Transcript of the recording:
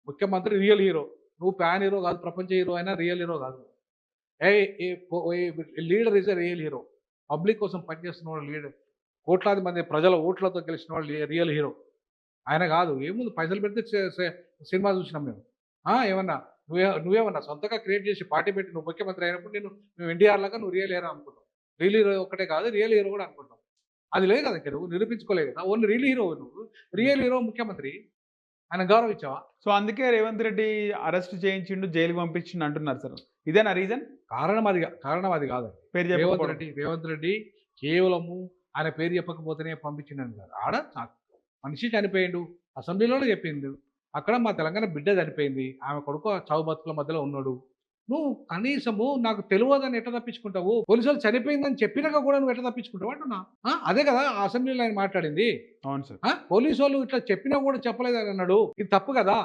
ముఖ్యమంత్రి real hero. నువ్వు pan hero కాదు, ప్రపంచ హీరో అయినా రియల్ హీరో కాదు. ఏయ్! Leader is a real hero. Public కోసం పనిచేస్తున్నవాడు లీడర్. కోట్లాది మంది ప్రజల ఓట్లతో గెలిచినవాడు రియల్ హీరో. ఆయన కాదు. ఏముంది పైసలు పెడితే సినిమా చూసినాం మేము. ఏమన్నా నువ్వేమన్నా సొంతంగా క్రియేట్ చేసి పార్టీ పెట్టి నువ్వు ముఖ్యమంత్రి అయినప్పుడు నువ్వు ఎన్టీఆర్ లాగా నువ్వు రియల్ హీరో అనుకుంటావు. రియల్ హీరో ఒక్కటే కాదు, రియల్ హీరో కూడా అనుకుంటావు. అది లేదు కదా! ఇక్కడ నువ్వు నిరూపించుకోలేదు కదా! ఓన్లీ రియల్ హీరో నువ్వు. రియల్ హీరో ముఖ్యమంత్రి. ఆయన గౌరవించావా? సో అందుకే రేవంత్ రెడ్డి అరెస్ట్ చేయించిండు, జైలుకి పంపించిండు అంటున్నారు సార్. ఇదేనా రీజన్? కారణం అది కాదండి. పేరు చెప్పకపోవడం. రేవంత్ రెడ్డి కేవలము ఆయన పేరు చెప్పకపోతేనే పంపించిండని కాదు. మనిషి చనిపోయిండు. అసెంబ్లీలోనే చెప్పిండు. అక్కడ మా తెలంగాణ బిడ్డ చనిపోయింది. ఆమె కొడుకు చావు బతుకుల మధ్యలో ఉన్నాడు. నువ్వు కనీసము నాకు తెలవదని ఎట్లా తప్పించుకుంటావు? పోలీసులు చనిపోయిందని చెప్పినాక కూడా నువ్వు ఎట్లా తప్పించుకుంటావు అంటున్నా. అదే కదా ఆ అసెంబ్లీలో ఆయన మాట్లాడింది. అవును సార్. పోలీసోళ్ళు ఇట్లా చెప్పినా కూడా చెప్పలేదని అన్నాడు. ఇది తప్పు కదా!